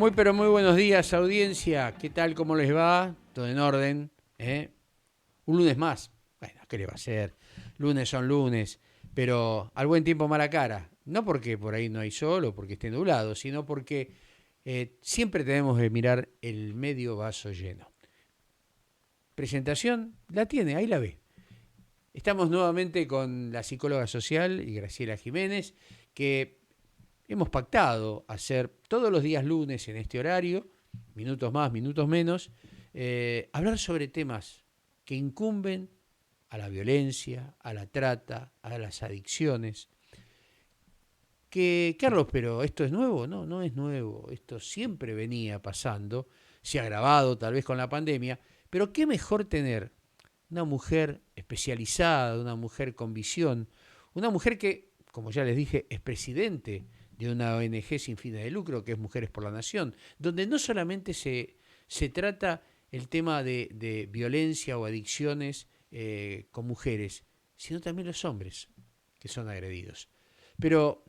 Muy pero muy buenos días, audiencia. ¿Qué tal? ¿Cómo les va? Todo en orden. ¿Eh? Un lunes más. Bueno, ¿qué le va a hacer? Lunes son lunes, pero al buen tiempo mala cara. No porque por ahí no hay sol o porque esté nublado, sino porque siempre tenemos que mirar el medio vaso lleno. Presentación, la tiene, ahí la ve. Estamos nuevamente con la psicóloga social y Graciela Jiménez, que hemos pactado hacer todos los días lunes en este horario, minutos más, minutos menos, hablar sobre temas que incumben a la violencia, a la trata, a las adicciones. Que, Carlos, pero ¿esto es nuevo? No, no es nuevo. Esto siempre venía pasando, se ha agravado tal vez con la pandemia, pero qué mejor tener una mujer especializada, una mujer con visión, una mujer que, como ya les dije, es presidente de una ONG sin fines de lucro, que es Mujeres por la Nación, donde no solamente se trata el tema de violencia o adicciones con mujeres, sino también los hombres que son agredidos. Pero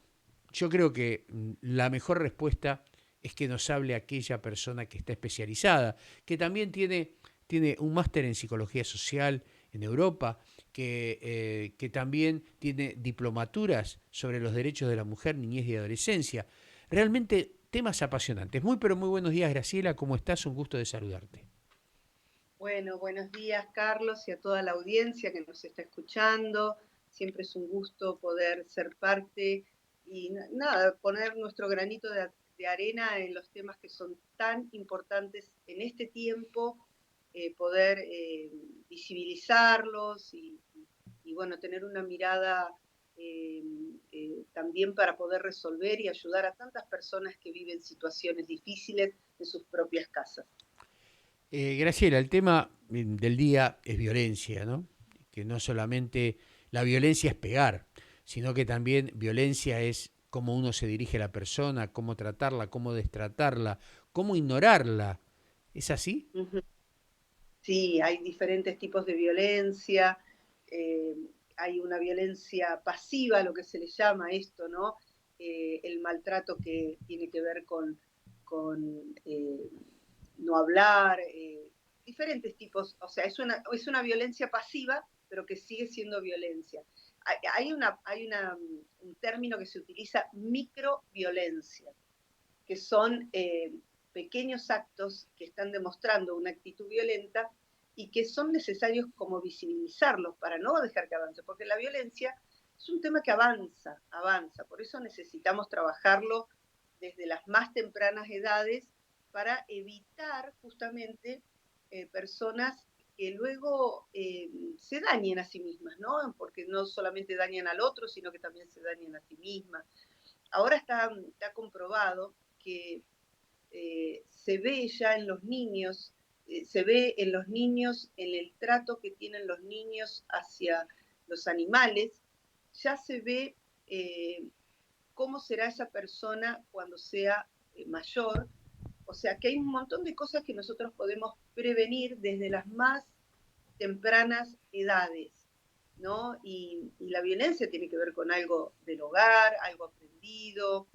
yo creo que la mejor respuesta es que nos hable aquella persona que está especializada, que también tiene un máster en psicología social en Europa, que también tiene diplomaturas sobre los derechos de la mujer, niñez y adolescencia. Realmente temas apasionantes. Muy pero muy buenos días, Graciela, ¿cómo estás? Un gusto de saludarte. Bueno, buenos días, Carlos, y a toda la audiencia que nos está escuchando. Siempre es un gusto poder ser parte y nada, poner nuestro granito de arena en los temas que son tan importantes en este tiempo, poder visibilizarlos y, bueno, tener una mirada eh, también para poder resolver y ayudar a tantas personas que viven situaciones difíciles en sus propias casas. Graciela, el tema del día es violencia, ¿no? Que no solamente la violencia es pegar, sino que también violencia es cómo uno se dirige a la persona, cómo tratarla, cómo destratarla, cómo ignorarla. ¿Es así? Ujú. Sí, hay diferentes tipos de violencia, eh, hay una violencia pasiva, lo que se le llama esto, ¿no? El maltrato que tiene que ver con no hablar, diferentes tipos, o sea, es una violencia pasiva, pero que sigue siendo violencia. Un término que se utiliza, microviolencia, que son pequeños actos que están demostrando una actitud violenta y que son necesarios como visibilizarlos para no dejar que avance, porque la violencia es un tema que avanza, avanza, por eso necesitamos trabajarlo desde las más tempranas edades para evitar justamente personas que luego se dañen a sí mismas, ¿no? Porque no solamente dañan al otro, sino que también se dañan a sí mismas. Ahora está comprobado que se ve ya en los niños, se ve en los niños, en el trato que tienen los niños hacia los animales, ya se ve cómo será esa persona cuando sea mayor. O sea que hay un montón de cosas que nosotros podemos prevenir desde las más tempranas edades, ¿no? Y la violencia tiene que ver con algo del hogar, algo aprendido,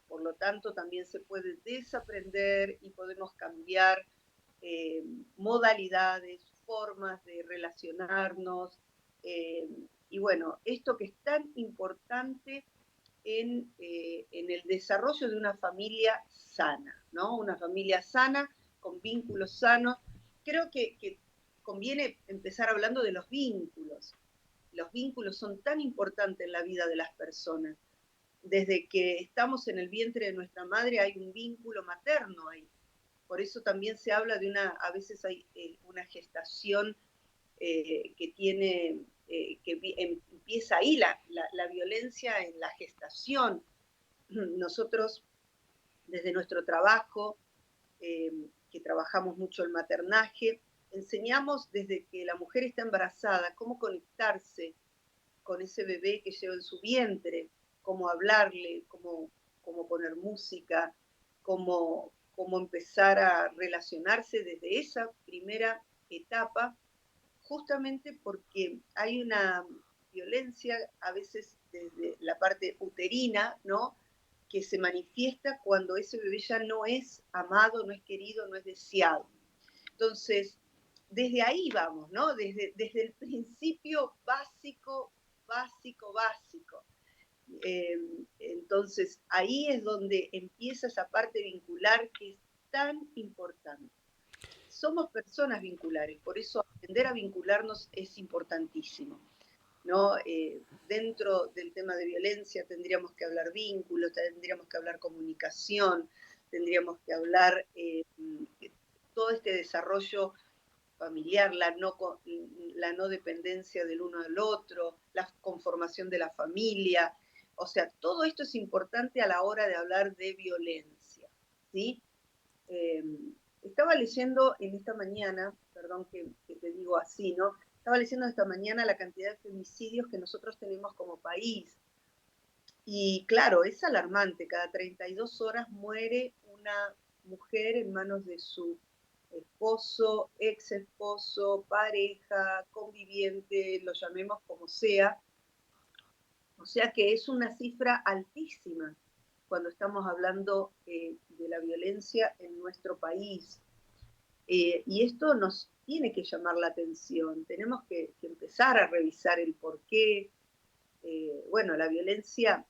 por lo tanto también se puede desaprender y podemos cambiar eh, modalidades, formas de relacionarnos. eh, y bueno, esto que es tan importante en el desarrollo de una familia sana, ¿no? Una familia sana, con vínculos sanos. Creo que conviene empezar hablando de los vínculos. Los vínculos son tan importantes en la vida de las personas. Desde que estamos en el vientre de nuestra madre hay un vínculo materno ahí. Por eso también se habla de a veces hay una gestación que tiene, empieza ahí la violencia en la gestación. Nosotros, desde nuestro trabajo, eh, que trabajamos mucho el maternaje, enseñamos desde que la mujer está embarazada cómo conectarse con ese bebé que lleva en su vientre, cómo hablarle, cómo poner música, cómo empezar a relacionarse desde esa primera etapa, justamente porque hay una violencia a veces desde la parte uterina, ¿no? que se manifiesta cuando ese bebé ya no es amado, no es querido, no es deseado. Entonces, desde ahí vamos, ¿no? Desde el principio básico, básico, básico. Entonces, ahí es donde empieza esa parte vincular que es tan importante. Somos personas vinculares, por eso aprender a vincularnos es importantísimo, ¿no? Dentro del tema de violencia tendríamos que hablar vínculos, tendríamos que hablar comunicación, tendríamos que hablar todo este desarrollo familiar, la no dependencia del uno del otro, la conformación de la familia. O sea, todo esto es importante a la hora de hablar de violencia, ¿sí? Eh, Estaba leyendo en esta mañana, perdón que te digo así, ¿no? Estaba leyendo esta mañana la cantidad de femicidios que nosotros tenemos como país. Y claro, es alarmante, cada 32 horas muere una mujer en manos de su esposo, ex esposo, pareja, conviviente, lo llamemos como sea. O sea que es una cifra altísima cuando estamos hablando de la violencia en nuestro país. Y esto nos tiene que llamar la atención, tenemos que empezar a revisar el porqué. Bueno, la violencia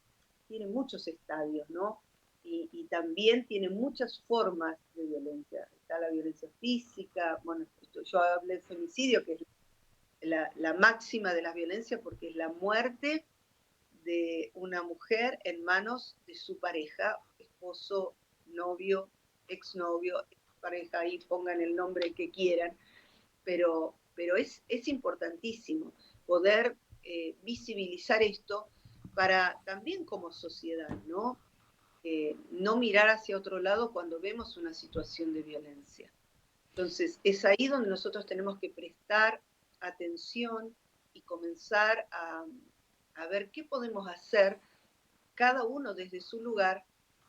tiene muchos estadios, ¿no? Y también tiene muchas formas de violencia. Está la violencia física, bueno, yo hablé de femicidio, que es la máxima de las violencias, porque es la muerte de una mujer en manos de su pareja, esposo, novio, exnovio, pareja, ahí pongan el nombre que quieran, pero es importantísimo poder visibilizar esto para también como sociedad, ¿no? No mirar hacia otro lado cuando vemos una situación de violencia. Entonces, es ahí donde nosotros tenemos que prestar atención y comenzar a ver qué podemos hacer cada uno desde su lugar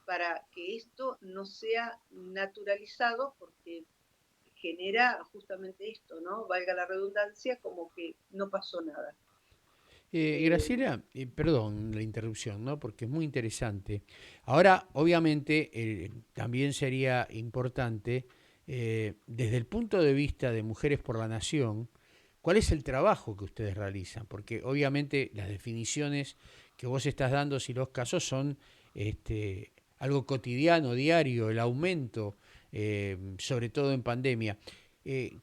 para que esto no sea naturalizado, porque genera justamente esto, ¿no? Valga la redundancia, como que no pasó nada. Eh, Graciela, perdón la interrupción, ¿no? Porque es muy interesante. Ahora, obviamente, también sería importante, desde el punto de vista de Mujeres por la Nación, ¿cuál es el trabajo que ustedes realizan? Porque obviamente las definiciones que vos estás dando, si los casos son algo cotidiano, diario, el aumento, sobre todo en pandemia. Eh,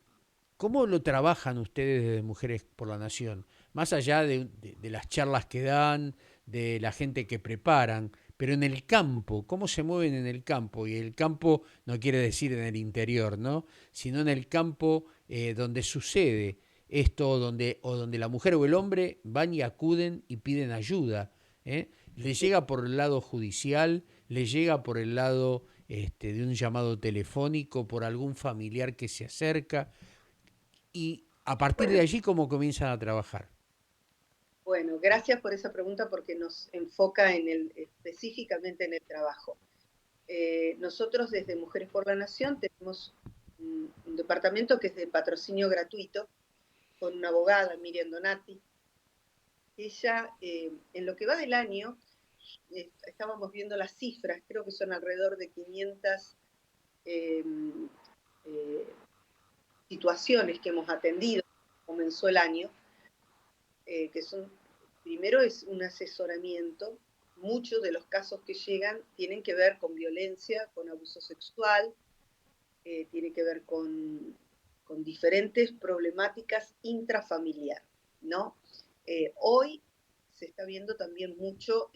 ¿Cómo lo trabajan ustedes desde Mujeres por la Nación? Más allá de las charlas que dan, de la gente que preparan, pero en el campo, ¿cómo se mueven en el campo? Y el campo no quiere decir en el interior, ¿no? Sino en el campo donde sucede esto, o donde la mujer o el hombre van y acuden y piden ayuda. ¿Eh? Le llega por el lado judicial, le llega por el lado de un llamado telefónico, por algún familiar que se acerca y a partir de bueno, allí cómo comienzan a trabajar. bueno, gracias por esa pregunta porque nos enfoca específicamente en el trabajo. Nosotros desde Mujeres por la Nación tenemos un departamento que es de patrocinio gratuito con una abogada, Miriam Donati. Ella, en lo que va del año, estábamos viendo las cifras, creo que son alrededor de 500 eh, eh, situaciones que hemos atendido, comenzó el año, que son, primero es un asesoramiento, muchos de los casos que llegan tienen que ver con violencia, con abuso sexual, tiene que ver con diferentes problemáticas intrafamiliar, ¿no? Hoy se está viendo también mucho,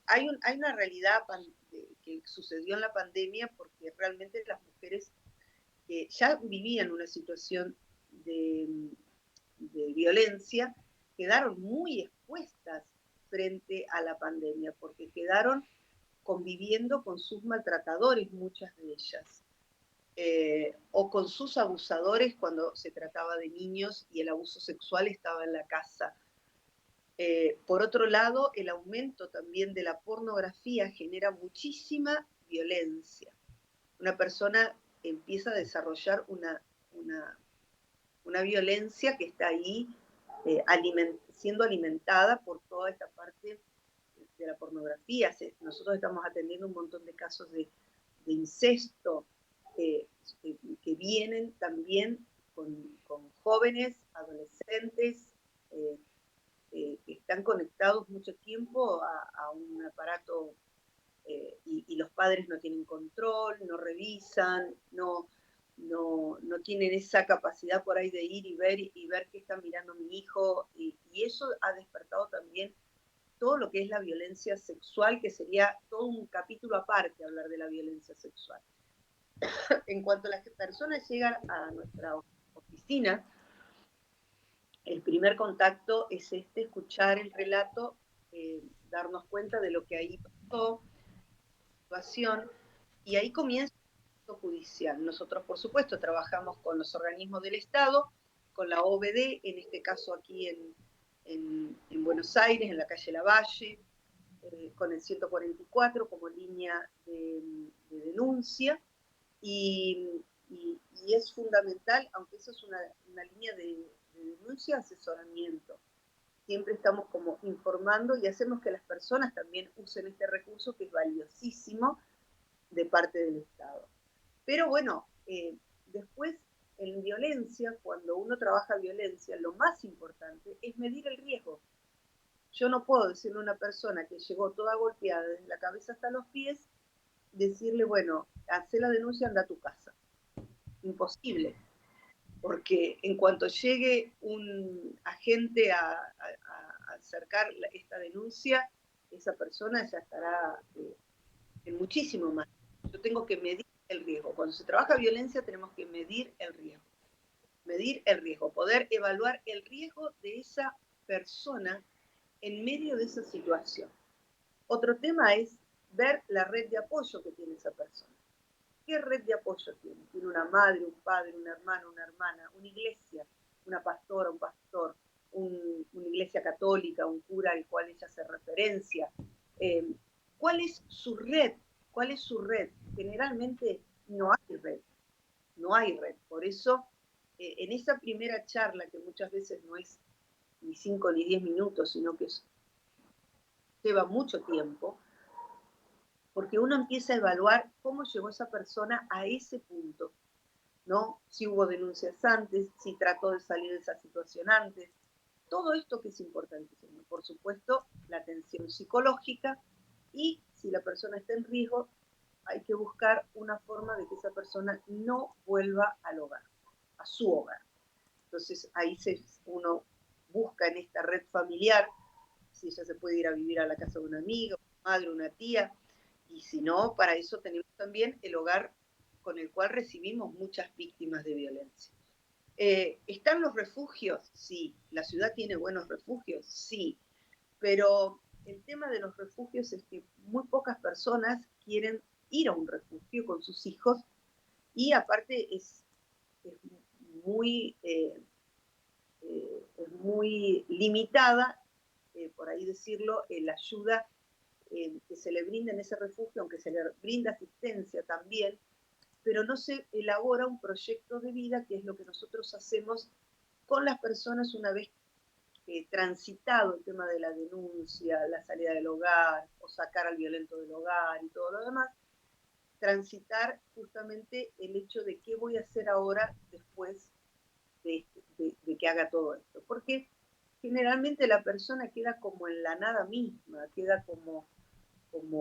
hay una realidad que sucedió en la pandemia porque realmente las mujeres que ya vivían una situación de violencia quedaron muy expuestas frente a la pandemia porque quedaron conviviendo con sus maltratadores, muchas de ellas. O con sus abusadores cuando se trataba de niños y el abuso sexual estaba en la casa. Por otro lado, el aumento también de la pornografía genera muchísima violencia. Una persona empieza a desarrollar una violencia que está ahí siendo alimentada por toda esta parte de la pornografía. días nosotros estamos atendiendo un montón de casos de incesto que vienen también con jóvenes, adolescentes, que están conectados mucho tiempo a un aparato y los padres no tienen control, no revisan, no tienen esa capacidad por ahí de ir y ver qué está mirando mi hijo, y eso ha despertado también todo lo que es la violencia sexual, que sería todo un capítulo aparte hablar de la violencia sexual. En cuanto las personas llegan a nuestra oficina, el primer contacto es escuchar el relato, darnos cuenta de lo que ahí pasó, situación, y ahí comienza el proceso judicial. Nosotros, por supuesto, trabajamos con los organismos del Estado, con la OBD, en este caso aquí en Buenos Aires, en la calle Lavalle, con el 144 como línea de denuncia, y es fundamental, aunque eso es una línea de denuncia, asesoramiento. Siempre estamos como informando y hacemos que las personas también usen este recurso que es valiosísimo de parte del Estado. Pero bueno, después en violencia, cuando uno trabaja violencia, lo más importante es medir el riesgo. Yo no puedo decirle a una persona que llegó toda golpeada desde la cabeza hasta los pies, decirle, bueno, hacé la denuncia, anda a tu casa. Imposible, porque en cuanto llegue un agente a acercar esta denuncia, esa persona ya estará en muchísimo más. Yo tengo que medir el riesgo. Cuando se trabaja violencia tenemos que medir el riesgo, poder evaluar el riesgo de esa persona en medio de esa situación. Otro tema es ver la red de apoyo que tiene esa persona. ¿Qué red de apoyo tiene? Tiene una madre, un padre, un hermano, una hermana, una iglesia, una pastora, un pastor, una iglesia católica, un cura al cual ella hace referencia. ¿Cuál es su red? ¿Cuál es su red? Generalmente no hay red, no hay red. Por eso, en esa primera charla, que muchas veces no es ni 5 ni 10 minutos, sino que lleva mucho tiempo, porque uno empieza a evaluar cómo llegó esa persona a ese punto, ¿no? Si hubo denuncias antes, si trató de salir de esa situación antes, todo esto que es importantísimo. Por supuesto, la atención psicológica, y si la persona está en riesgo, hay que buscar una forma de que esa persona no vuelva al hogar, a su hogar. Entonces ahí uno busca en esta red familiar, si ella se puede ir a vivir a la casa de una amiga, una madre, una tía, y si no, para eso tenemos también el hogar con el cual recibimos muchas víctimas de violencia. ¿Están los refugios? Sí. ¿La ciudad tiene buenos refugios? Sí. Pero el tema de los refugios es que muy pocas personas quieren ir a un refugio con sus hijos, y aparte es muy, es muy limitada, por ahí decirlo, la ayuda que se le brinda en ese refugio, aunque se le brinda asistencia también, pero no se elabora un proyecto de vida, que es lo que nosotros hacemos con las personas una vez transitado el tema de la denuncia, la salida del hogar, o sacar al violento del hogar y todo lo demás, transitar justamente el hecho de qué voy a hacer ahora después de que haga todo esto. Porque generalmente la persona queda como en la nada misma, queda como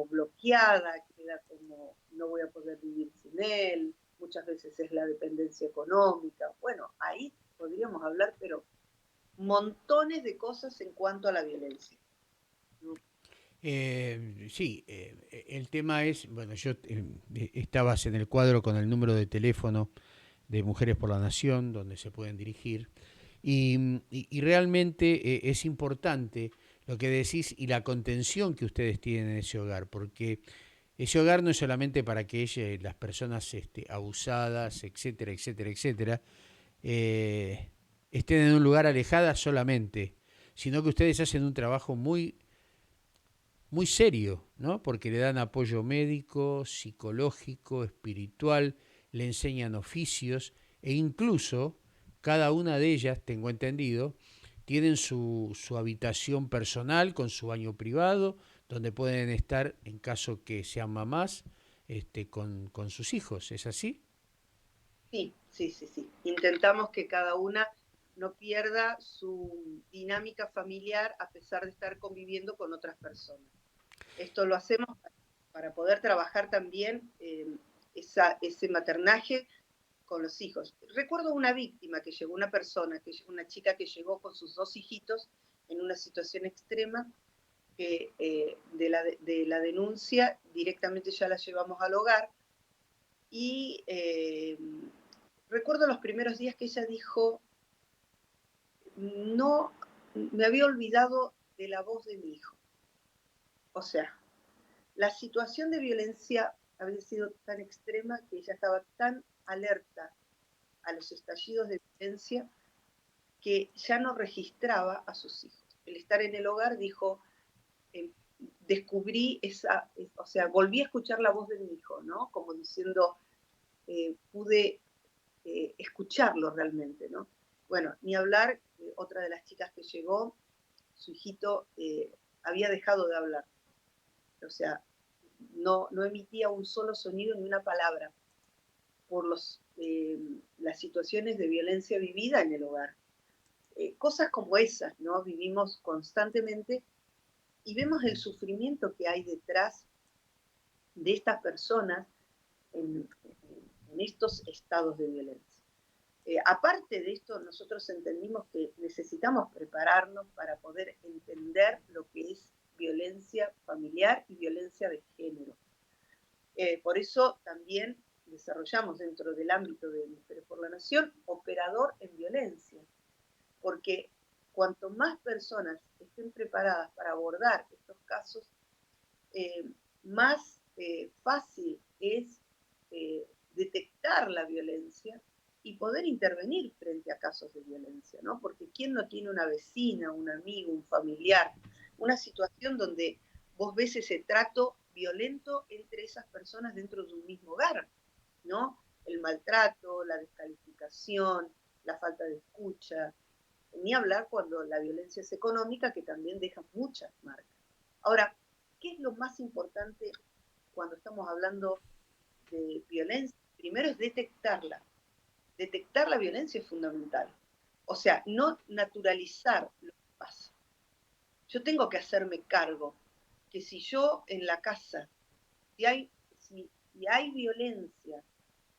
bloqueada, queda como no voy a poder vivir sin él, muchas veces es la dependencia económica. Bueno, ahí podríamos hablar, pero montones de cosas en cuanto a la violencia, ¿no? Sí, el tema es, bueno, estabas en el cuadro con el número de teléfono de Mujeres por la Nación, donde se pueden dirigir, y realmente es importante lo que decís y la contención que ustedes tienen en ese hogar, porque ese hogar no es solamente para que las personas abusadas, etcétera, etcétera, etcétera, eh, estén en un lugar alejadas solamente, sino que ustedes hacen un trabajo muy serio, ¿no? Porque le dan apoyo médico, psicológico, espiritual, le enseñan oficios e incluso cada una de ellas, tengo entendido, tienen su habitación personal con su baño privado, donde pueden estar, en caso que sean mamás, con sus hijos. ¿Es así? Sí, sí, sí, sí. Intentamos que cada una no pierda su dinámica familiar a pesar de estar conviviendo con otras personas. Esto lo hacemos para poder trabajar también ese maternaje con los hijos. Recuerdo una víctima que llegó, una persona, una chica que llegó con sus 2 hijitos en una situación extrema, que de la denuncia directamente ya la llevamos al hogar y recuerdo los primeros días que ella dijo, no, me había olvidado de la voz de mi hijo. O sea, la situación de violencia había sido tan extrema que ella estaba tan alerta a los estallidos de violencia que ya no registraba a sus hijos. El estar en el hogar, dijo, descubrí o sea, volví a escuchar la voz de mi hijo, ¿no? Como diciendo, pude escucharlo realmente, ¿no? Bueno, ni hablar, otra de las chicas que llegó, su hijito había dejado de hablar, o sea, no emitía un solo sonido ni una palabra por las situaciones de violencia vivida en el hogar. Cosas como esas, ¿no? Vivimos constantemente y vemos el sufrimiento que hay detrás de estas personas en estos estados de violencia. Aparte de esto, nosotros entendimos que necesitamos prepararnos para poder entender lo que es violencia familiar y violencia de género. Por eso también desarrollamos dentro del ámbito de Mujeres por la Nación operador en violencia, porque cuanto más personas estén preparadas para abordar estos casos, más fácil es detectar la violencia y poder intervenir frente a casos de violencia, ¿no? Porque ¿quién no tiene una vecina, un amigo, un familiar, una situación donde vos ves ese trato violento entre esas personas dentro de un mismo hogar, ¿no? El maltrato, la descalificación, la falta de escucha, ni hablar cuando la violencia es económica, que también deja muchas marcas. Ahora, ¿qué es lo más importante cuando estamos hablando de violencia? Primero es detectarla. Detectar la violencia es fundamental. O sea, no naturalizar lo que pasa. Yo tengo que hacerme cargo que si yo en la casa, si hay violencia,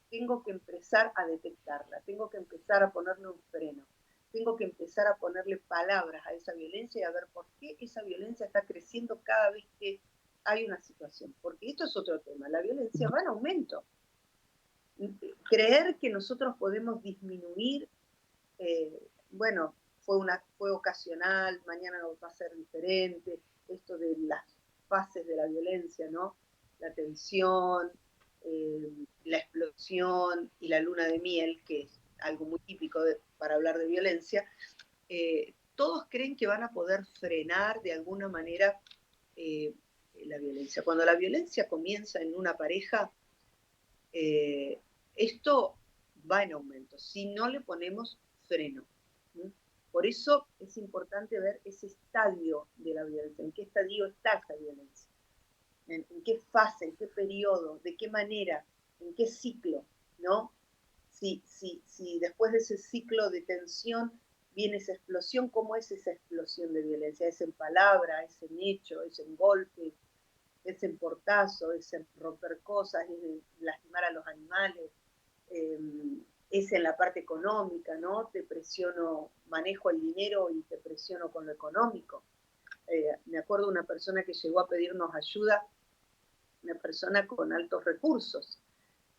tengo que empezar a detectarla, tengo que empezar a ponerle un freno, tengo que empezar a ponerle palabras a esa violencia y a ver por qué esa violencia está creciendo cada vez que hay una situación. Porque esto es otro tema, la violencia va en aumento. Creer que nosotros podemos disminuir, bueno, fue ocasional, mañana va a ser diferente, esto de las fases de la violencia, ¿no? La tensión, la explosión y la luna de miel, que es algo muy típico para hablar de violencia, todos creen que van a poder frenar de alguna manera la violencia. Cuando la violencia comienza en una pareja, esto va en aumento, si no le ponemos freno. ¿Sí? Por eso es importante ver ese estadio de la violencia, en qué estadio está esa violencia, en qué fase, en qué periodo, de qué manera, en qué ciclo, ¿no? Si después de ese ciclo de tensión viene esa explosión, ¿cómo es esa explosión de violencia? ¿Es en palabra, es en hecho, es en golpe, es en portazo, es en romper cosas, es en lastimar a los animales, eh, es en la parte económica, ¿no? Te presiono, manejo el dinero y te presiono con lo económico. Me acuerdo de una persona que llegó a pedirnos ayuda, una persona con altos recursos,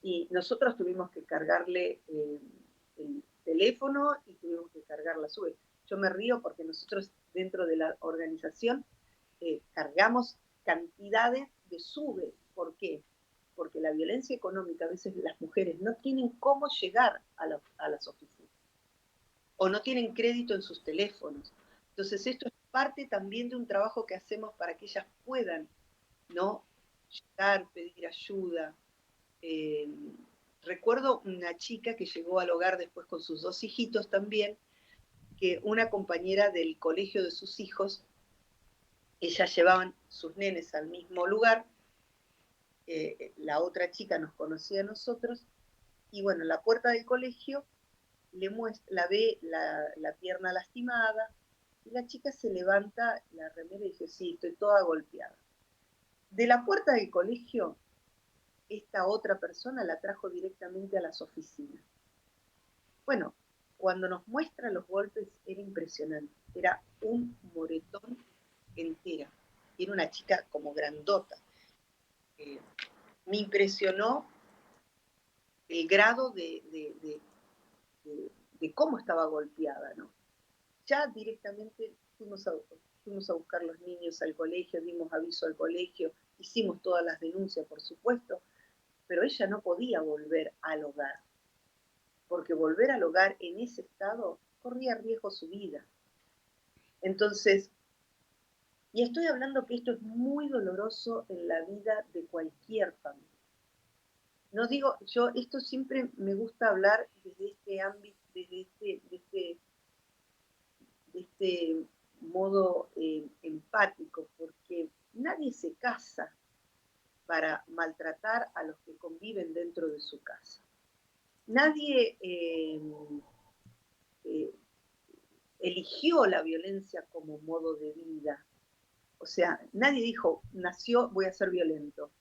y nosotros tuvimos que cargarle el teléfono y tuvimos que cargar la SUBE. Yo me río porque nosotros dentro de la organización cargamos cantidades de SUBE. ¿Por qué? Porque la violencia económica, a veces las mujeres no tienen cómo llegar a las oficinas o no tienen crédito en sus teléfonos. Entonces esto es parte también de un trabajo que hacemos para que ellas puedan, ¿no? Llegar, pedir ayuda. Eh, Recuerdo una chica que llegó al hogar después con sus 2 hijitos también, que una compañera del colegio de sus hijos ellas llevaban sus nenes al mismo lugar, la otra chica nos conocía a nosotros, y bueno, en la puerta del colegio la ve la pierna lastimada, y la chica se levanta la remera y dice, sí, estoy toda golpeada. De la puerta del colegio, esta otra persona la trajo directamente a las oficinas. Bueno, cuando nos muestra los golpes era impresionante, era un moretón entera, era una chica como grandota. Me impresionó el grado de cómo estaba golpeada, ¿no? Ya directamente fuimos a buscar los niños al colegio, dimos aviso al colegio, hicimos todas las denuncias, por supuesto, pero ella no podía volver al hogar, porque volver al hogar en ese estado corría riesgo su vida. Entonces, y estoy hablando que esto es muy doloroso en la vida de cualquier familia. No digo, yo esto siempre me gusta hablar desde este ámbito, de este modo empático, porque nadie se casa para maltratar a los que conviven dentro de su casa. Nadie eligió la violencia como modo de vida. O sea, nadie dijo, nació, voy a ser violento.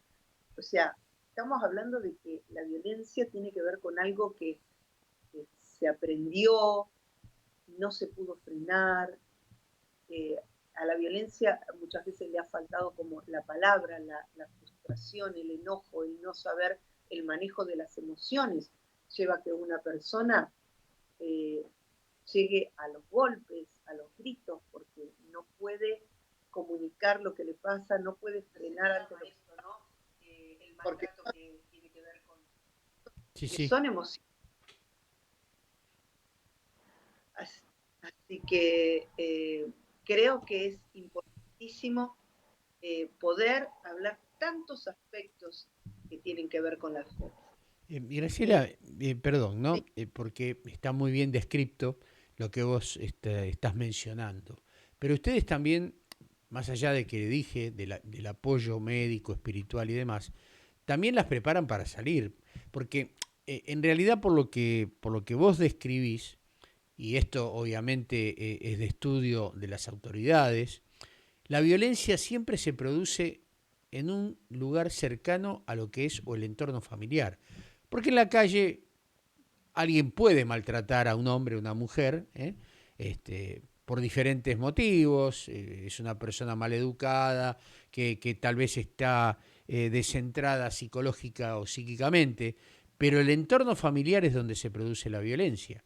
O sea, estamos hablando de que la violencia tiene que ver con algo que se aprendió, no se pudo frenar. A la violencia muchas veces le ha faltado como la palabra, la frustración, el enojo, el no saber el manejo de las emociones, lleva a que una persona llegue a los golpes, a los gritos, porque no puede comunicar lo que le pasa, no puede frenar ante lo que ¿no? El maltrato que tiene que ver con Sí, que sí. son emociones. Así que creo que es importantísimo poder hablar tantos aspectos que tienen que ver con la fe. Graciela, perdón, Sí, ¿no? Porque está muy bien descrito lo que vos estás mencionando. Pero ustedes también, más allá de que dije, del apoyo médico, espiritual y demás, también las preparan para salir. Porque en realidad por lo que vos describís, y esto obviamente es de estudio de las autoridades, la violencia siempre se produce en un lugar cercano a lo que es o el entorno familiar. Porque en la calle alguien puede maltratar a un hombre o una mujer, por diferentes motivos, es una persona maleducada, que tal vez está descentrada psicológica o psíquicamente, pero el entorno familiar es donde se produce la violencia,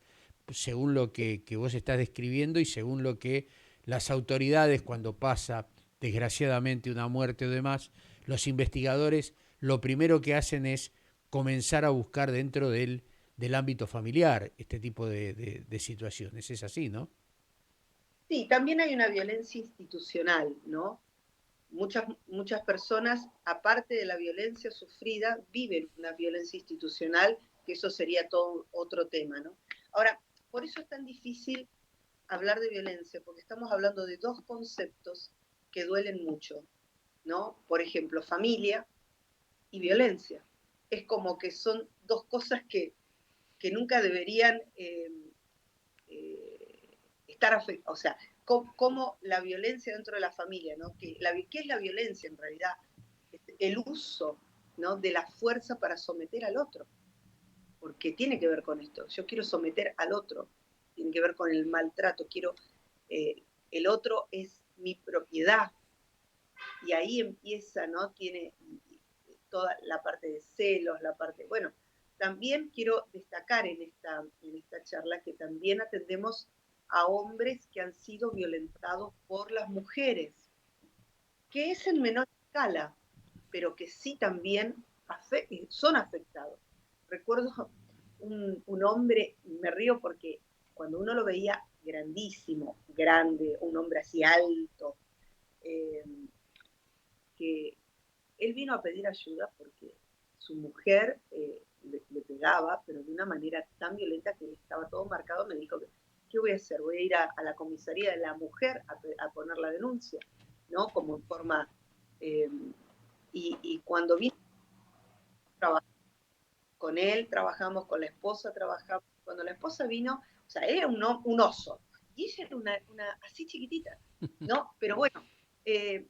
según lo que vos estás describiendo y según lo que las autoridades, cuando pasa desgraciadamente una muerte o demás, los investigadores lo primero que hacen es comenzar a buscar dentro del ámbito familiar este tipo de situaciones. Es así, ¿no? sí, también hay una violencia institucional, ¿no? Muchas personas, aparte de la violencia sufrida, viven una violencia institucional, que eso sería todo otro tema, ¿no? Ahora, por eso es tan difícil hablar de violencia, porque estamos hablando de dos conceptos que duelen mucho, ¿no? Por ejemplo, familia y violencia. Es como que son dos cosas que nunca deberían estar afectadas. O sea, como la violencia dentro de la familia, ¿no? ¿Qué es la violencia en realidad? El uso, ¿no? De la fuerza para someter al otro, porque tiene que ver con esto. Yo quiero someter al otro, tiene que ver con el maltrato, el otro es mi propiedad, y ahí empieza, ¿no? Tiene toda la parte de celos, la parte, bueno, también quiero destacar en esta charla que también atendemos a hombres que han sido violentados por las mujeres, que es en menor escala, pero que sí también son afectados. Recuerdo un hombre, me río porque cuando uno lo veía grandísimo, grande, un hombre así alto, eh, que él vino a pedir ayuda porque su mujer le pegaba, pero de una manera tan violenta que él estaba todo marcado. Me dijo, ¿qué voy a hacer? Voy a ir a la comisaría de la mujer a poner la denuncia. ¿no? Como en forma... y cuando vino a trabajar con él, trabajamos, con la esposa trabajamos. Cuando la esposa vino, o sea, era un oso, y ella era una así chiquitita, ¿no? Pero bueno,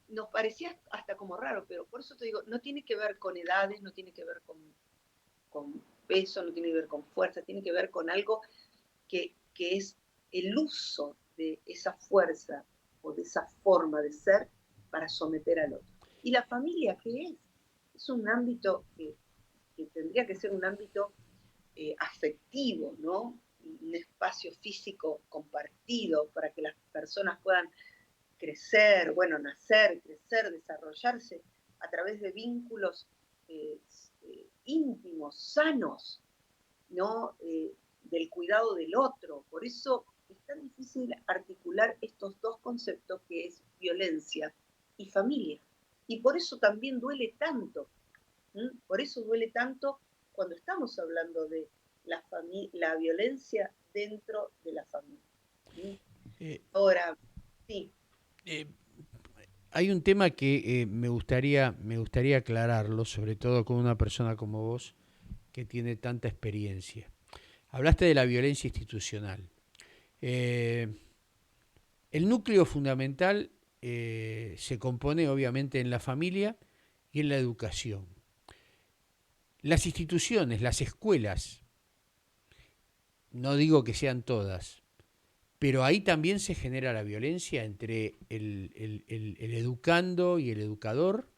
nos parecía hasta como raro, pero por eso te digo, no tiene que ver con edades, no tiene que ver con peso, no tiene que ver con fuerza, tiene que ver con algo que es el uso de esa fuerza o de esa forma de ser para someter al otro. ¿Y la familia qué es? Es un ámbito que tendría que ser un ámbito afectivo, ¿no? Un espacio físico compartido para que las personas puedan crecer, bueno, nacer, crecer, desarrollarse a través de vínculos íntimos, sanos, ¿no? Del cuidado del otro. Por eso es tan difícil articular estos dos conceptos que es violencia y familia. Y por eso también duele tanto. Por eso duele tanto cuando estamos hablando de la violencia dentro de la familia. Eh, Ahora, sí. eh, Hay un tema que me gustaría aclararlo, sobre todo con una persona como vos, que tiene tanta experiencia. Hablaste de la violencia institucional. Eh, el núcleo fundamental se compone obviamente en la familia y en la educación. Las instituciones, las escuelas, no digo que sean todas, pero ahí también se genera la violencia entre el educando y el educador.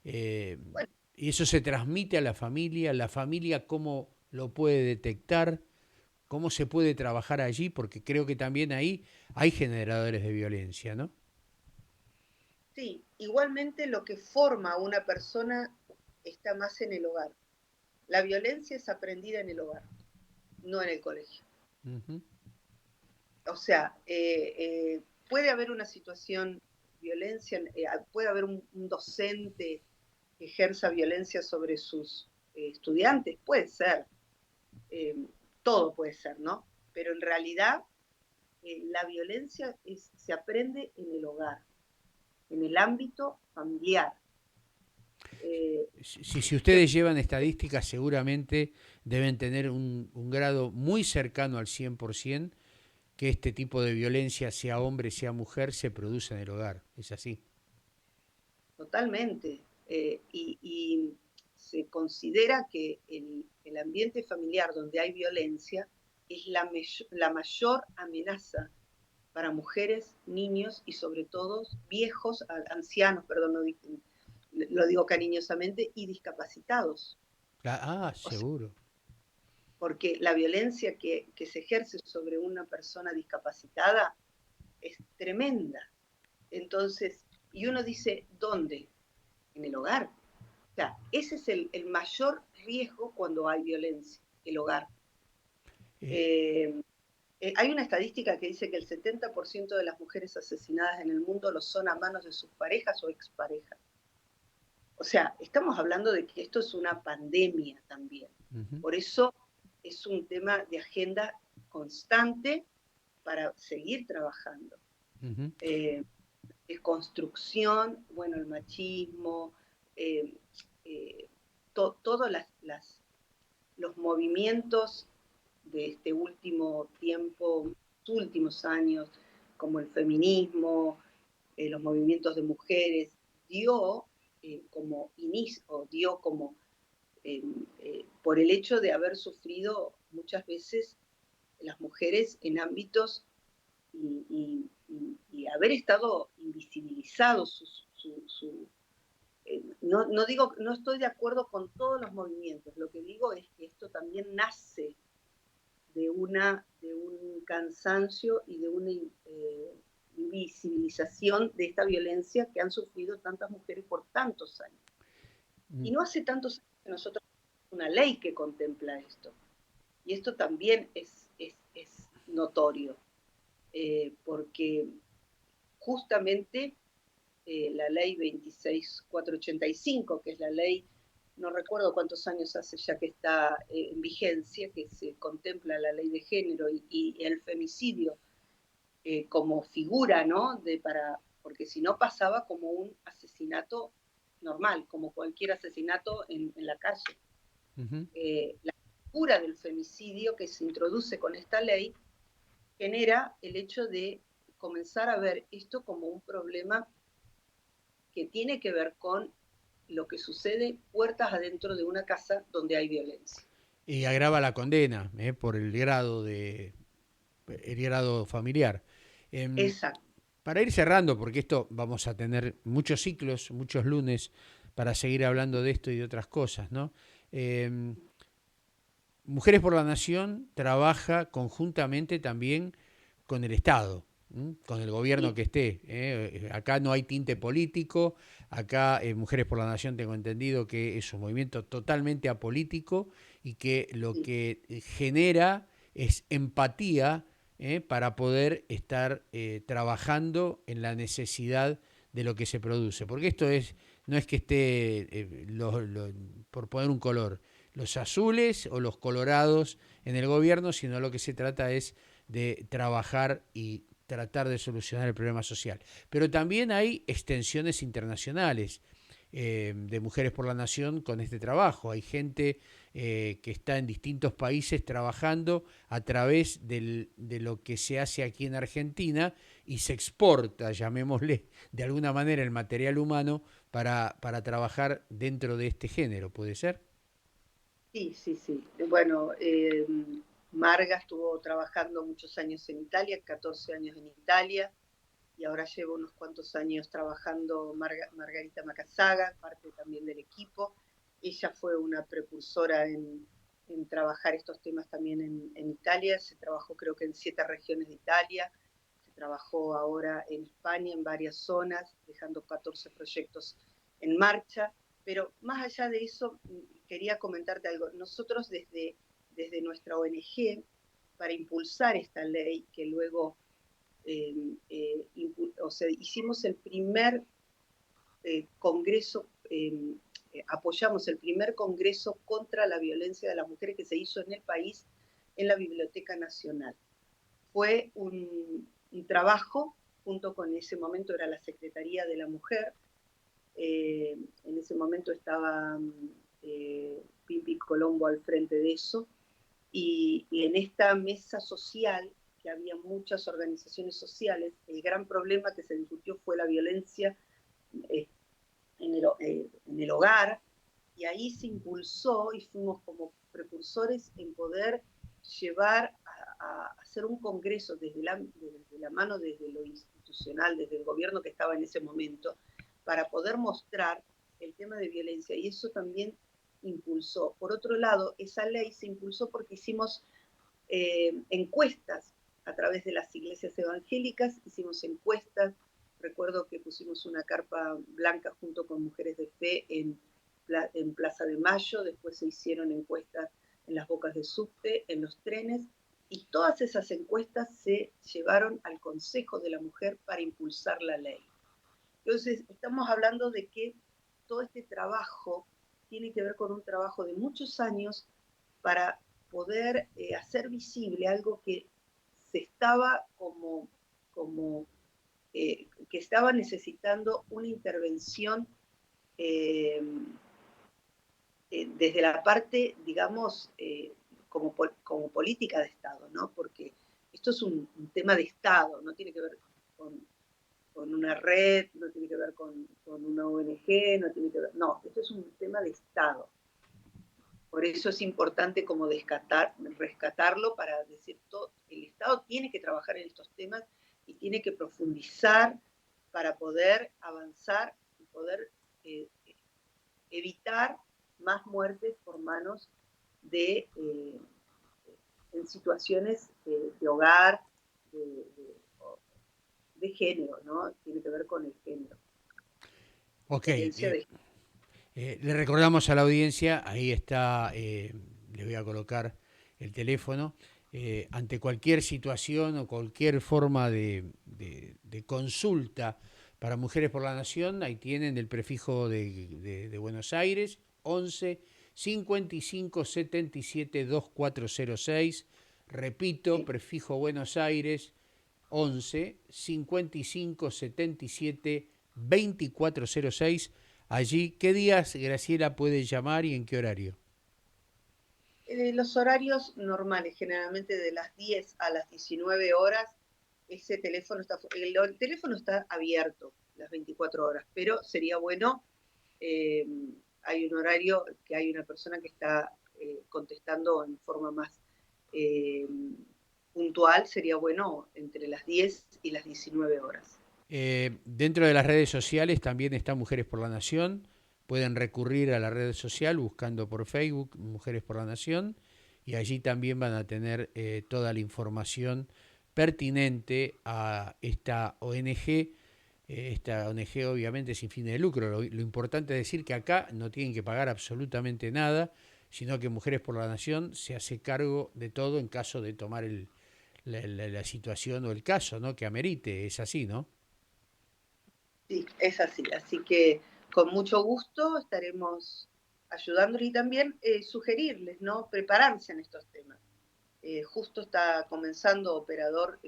Eh, Bueno, y eso se transmite a la familia cómo lo puede detectar, cómo se puede trabajar allí, porque creo que también ahí hay generadores de violencia, ¿no? sí, igualmente lo que forma a una persona está más en el hogar. La violencia es aprendida en el hogar, no en el colegio. Ujú. O sea, puede haber una situación violencia, puede haber un docente que ejerza violencia sobre sus estudiantes, puede ser, eh, todo puede ser, ¿no? Pero en realidad la violencia se aprende en el hogar, en el ámbito familiar. Eh, Si que, ustedes llevan estadísticas, seguramente deben tener un grado muy cercano al 100% que este tipo de violencia, sea hombre, sea mujer, se produce en el hogar. ¿Es así? Totalmente. Y se considera que el ambiente familiar donde hay violencia es la mayor amenaza para mujeres, niños y sobre todo viejos, ancianos, perdón, lo digo cariñosamente, y discapacitados. O sea, Seguro. porque la violencia que se ejerce sobre una persona discapacitada es tremenda. Entonces, y uno dice, ¿dónde? En el hogar. O sea, ese es el mayor riesgo cuando hay violencia, el hogar. Eh, Eh, hay una estadística que dice que el 70% de las mujeres asesinadas en el mundo lo son a manos de sus parejas o exparejas. O sea, estamos hablando de que esto es una pandemia también. ujú, Por eso es un tema de agenda constante para seguir trabajando. ujú. Eh, de construcción, bueno, el machismo, eh, todos los movimientos de este último tiempo, últimos años, como el feminismo, los movimientos de mujeres, dio como inicio, dio como por el hecho de haber sufrido muchas veces las mujeres en ámbitos y haber estado invisibilizados no digo, no estoy de acuerdo con todos los movimientos, lo que digo es que esto también nace de un cansancio y de una invisibilización de esta violencia que han sufrido tantas mujeres por tantos años. Mm. Y no hace tantos años que nosotros tenemos una ley que contempla esto. Y esto también es notorio, porque justamente la ley 26485, que es la ley, no recuerdo cuántos años hace ya que está en vigencia, que se contempla la ley de género y el femicidio como figura, ¿no? porque si no pasaba como un asesinato normal, como cualquier asesinato en la calle. Ujú. La figura del femicidio que se introduce con esta ley genera el hecho de comenzar a ver esto como un problema que tiene que ver con lo que sucede puertas adentro de una casa donde hay violencia. Y agrava la condena por el grado familiar. Em, Exacto. para ir cerrando, porque esto vamos a tener muchos ciclos, muchos lunes para seguir hablando de esto y de otras cosas, ¿no? Em, Mujeres por la Nación trabaja conjuntamente también con el Estado, con el gobierno Sí, que esté. Acá no hay tinte político, acá Mujeres por la Nación tengo entendido que es un movimiento totalmente apolítico y que lo sí, que genera es empatía para poder estar trabajando en la necesidad de lo que se produce. Porque esto es, no es que esté, por poner un color, los azules o los colorados en el gobierno, sino lo que se trata es de trabajar y tratar de solucionar el problema social. Pero también hay extensiones internacionales de Mujeres por la Nación con este trabajo. Hay gente que está en distintos países trabajando a través de lo que se hace aquí en Argentina y se exporta, llamémosle de alguna manera, el material humano para trabajar dentro de este género, ¿puede ser? sí, sí, sí. Bueno, Marga estuvo trabajando muchos años en Italia, 14 años en Italia, y ahora llevo unos cuantos años trabajando Margarita Macazaga, parte también del equipo. Ella fue una precursora en trabajar estos temas también en Italia. Se trabajó creo que en 7 regiones de Italia. Se trabajó ahora en España, en varias zonas, dejando 14 proyectos en marcha. Pero más allá de eso, quería comentarte algo. Nosotros desde nuestra ONG, para impulsar esta ley, que luego o sea, hicimos el primer congreso, apoyamos el primer congreso contra la violencia de las mujeres que se hizo en el país en la Biblioteca Nacional. Fue un trabajo, junto con ese momento era la Secretaría de la Mujer, en ese momento estaba Pipi Colombo al frente de eso, y en esta mesa social, que había muchas organizaciones sociales, el gran problema que se discutió fue la violencia eh, en el hogar, y ahí se impulsó y fuimos como precursores en poder llevar a hacer un congreso desde la mano, desde lo institucional, desde el gobierno que estaba en ese momento, para poder mostrar el tema de violencia, y eso también impulsó. Por otro lado, esa ley se impulsó porque hicimos encuestas a través de las iglesias evangélicas, hicimos encuestas. Recuerdo que pusimos una carpa blanca junto con Mujeres de Fe en Plaza de Mayo, después se hicieron encuestas en las bocas de subte, en los trenes, y todas esas encuestas se llevaron al Consejo de la Mujer para impulsar la ley. Entonces, estamos hablando de que todo este trabajo tiene que ver con un trabajo de muchos años para poder hacer visible algo que se estaba como que estaba necesitando una intervención eh, desde la parte, digamos, como política de Estado, ¿no? Porque esto es un tema de Estado, no tiene que ver con una red, no tiene que ver con una ONG, no tiene que ver, no, esto es un tema de Estado. Por eso es importante como rescatarlo para decir, todo, el Estado tiene que trabajar en estos temas y tiene que profundizar para poder avanzar y poder eh, evitar más muertes por manos en situaciones de hogar, de, de, de género, ¿no? Tiene que ver con el género, Ok, violencia de género. le recordamos a la audiencia, ahí está, le voy a colocar el teléfono, ante cualquier situación o cualquier forma de consulta para Mujeres por la Nación, ahí tienen el prefijo de Buenos Aires, 11 55 77 2406, repito, Sí, prefijo Buenos Aires, 11 55 77 2406. Allí, ¿qué días Graciela puede llamar y en qué horario? Los horarios normales, generalmente de las 10 a las 19 horas, el teléfono está abierto las 24 horas, pero sería bueno, eh, hay un horario que hay una persona que está contestando en forma más eh, puntual, sería bueno entre las 10 y las 19 horas. Dentro de las redes sociales también está Mujeres por la Nación. Pueden recurrir a la red social buscando por Facebook Mujeres por la Nación y allí también van a tener toda la información pertinente a esta ONG. Esta ONG obviamente sin fin de lucro. Lo importante es decir que acá no tienen que pagar absolutamente nada, sino que Mujeres por la Nación se hace cargo de todo en caso de tomar la situación o el caso, ¿no?, que amerite. Es así, ¿no? Sí, es así. Así que con mucho gusto estaremos ayudándoles y también sugerirles, ¿no? Prepararse en estos temas. Justo está comenzando Operador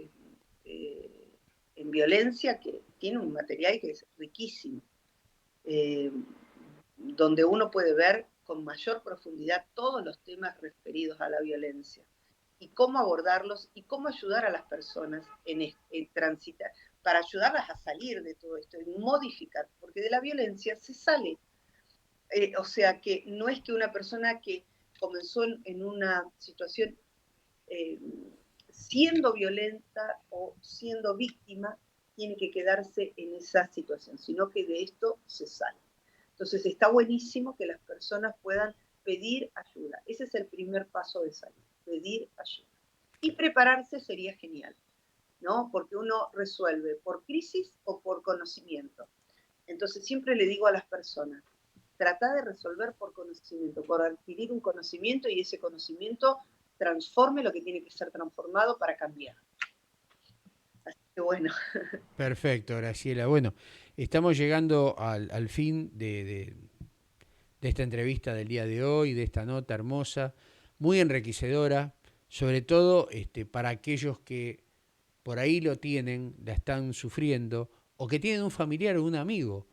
en Violencia, que tiene un material que es riquísimo, eh, donde uno puede ver con mayor profundidad todos los temas referidos a la violencia y cómo abordarlos y cómo ayudar a las personas en transitar, para ayudarlas a salir de todo esto, en modificar, porque de la violencia se sale. O sea que no es que una persona que comenzó en una situación eh, siendo violenta o siendo víctima, tiene que quedarse en esa situación, sino que de esto se sale. Entonces está buenísimo que las personas puedan pedir ayuda. Ese es el primer paso de salir, pedir ayuda. Y prepararse sería genial, ¿no? Porque uno resuelve por crisis o por conocimiento. Entonces siempre le digo a las personas, trata de resolver por conocimiento, por adquirir un conocimiento y ese conocimiento transforme lo que tiene que ser transformado para cambiar. Así que bueno. Perfecto, Graciela. Bueno, estamos llegando al fin de esta entrevista del día de hoy, de esta nota hermosa, muy enriquecedora, sobre todo para aquellos que por ahí lo tienen, la están sufriendo, o que tienen un familiar o un amigo,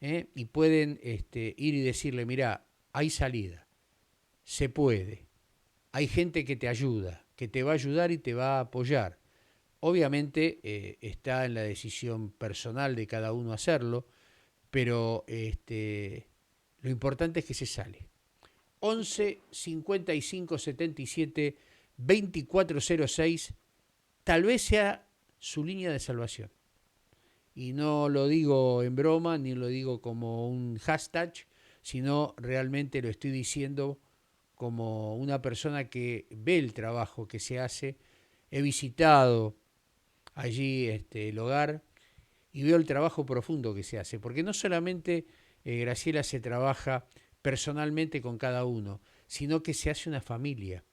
y pueden ir y decirle, mira, hay salida, se puede, hay gente que te ayuda, que te va a ayudar y te va a apoyar. Obviamente está en la decisión personal de cada uno hacerlo, pero lo importante es que se sale. 11 55 77 2406 tal vez sea su línea de salvación. Y no lo digo en broma, ni lo digo como un hashtag, sino realmente lo estoy diciendo como una persona que ve el trabajo que se hace. He visitado allí el hogar y veo el trabajo profundo que se hace, porque no solamente Graciela se trabaja personalmente con cada uno, sino que se hace una familia.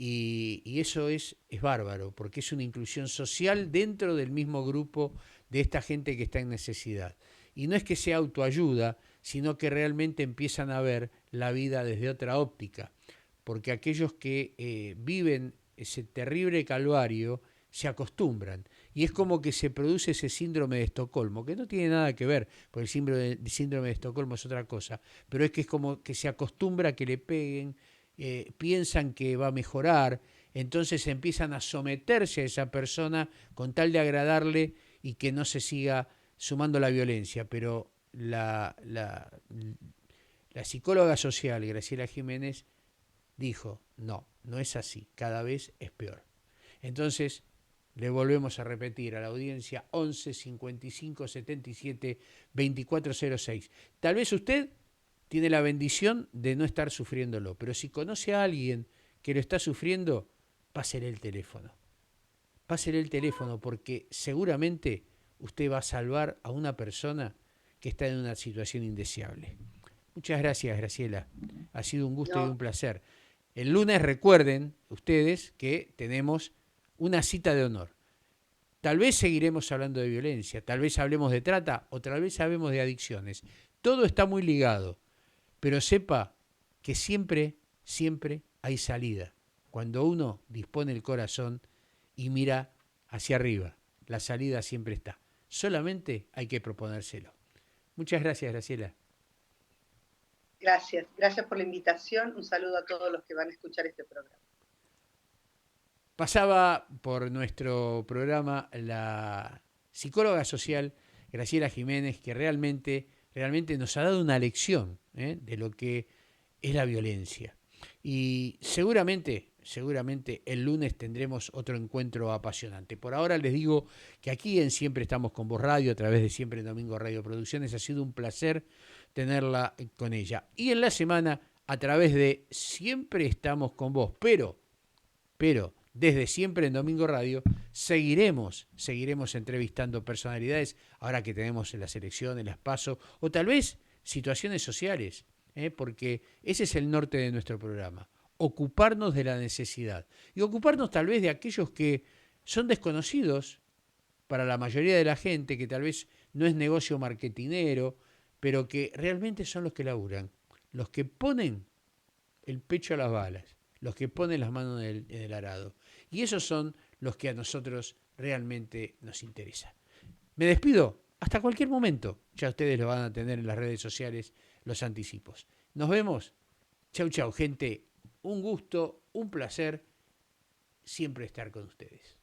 Y eso es bárbaro, porque es una inclusión social dentro del mismo grupo de esta gente que está en necesidad. Y no es que sea autoayuda, sino que realmente empiezan a ver la vida desde otra óptica, porque aquellos que viven ese terrible calvario se acostumbran. Y es como que se produce ese síndrome de Estocolmo, que no tiene nada que ver, porque síndrome de Estocolmo es otra cosa, pero es que es como que se acostumbra a que le peguen, piensan que va a mejorar, entonces empiezan a someterse a esa persona con tal de agradarle y que no se siga sumando la violencia. Pero la psicóloga social Graciela Jiménez dijo, no, no es así, cada vez es peor. Entonces, le volvemos a repetir a la audiencia 11 55 77 2406. Tal vez usted tiene la bendición de no estar sufriéndolo, pero si conoce a alguien que lo está sufriendo, pásele el teléfono. Pásele el teléfono porque seguramente usted va a salvar a una persona que está en una situación indeseable. Muchas gracias, Graciela. Ha sido un gusto y No, un placer. El lunes recuerden ustedes que tenemos una cita de honor. Tal vez seguiremos hablando de violencia, tal vez hablemos de trata o tal vez hablemos de adicciones. Todo está muy ligado, pero sepa que siempre, siempre hay salida. Cuando uno dispone el corazón y mira hacia arriba. la salida siempre está. Solamente hay que proponérselo. Muchas gracias, Graciela. Gracias, gracias por la invitación. Un saludo a todos los que van a escuchar este programa. Pasaba por nuestro programa la psicóloga social Graciela Jiménez, que realmente nos ha dado una lección de lo que es la violencia. Y seguramente el lunes tendremos otro encuentro apasionante. Por ahora les digo que aquí en Siempre Estamos con Vos Radio, a través de Siempre en Domingo Radio Producciones, ha sido un placer tenerla con ella. Y en la semana, a través de Siempre Estamos con Vos, pero desde Siempre en Domingo Radio seguiremos entrevistando personalidades, ahora que tenemos las elecciones, las PASO, o tal vez situaciones sociales, porque ese es el norte de nuestro programa, ocuparnos de la necesidad y ocuparnos tal vez de aquellos que son desconocidos para la mayoría de la gente, que tal vez no es negocio marketinero, pero que realmente son los que laburan, los que ponen el pecho a las balas, los que ponen las manos en el arado. Y esos son los que a nosotros realmente nos interesan. Me despido. Hasta cualquier momento. Ya ustedes lo van a tener en las redes sociales, los anticipos. Nos vemos. Chau, chau, gente. Un gusto, un placer siempre estar con ustedes.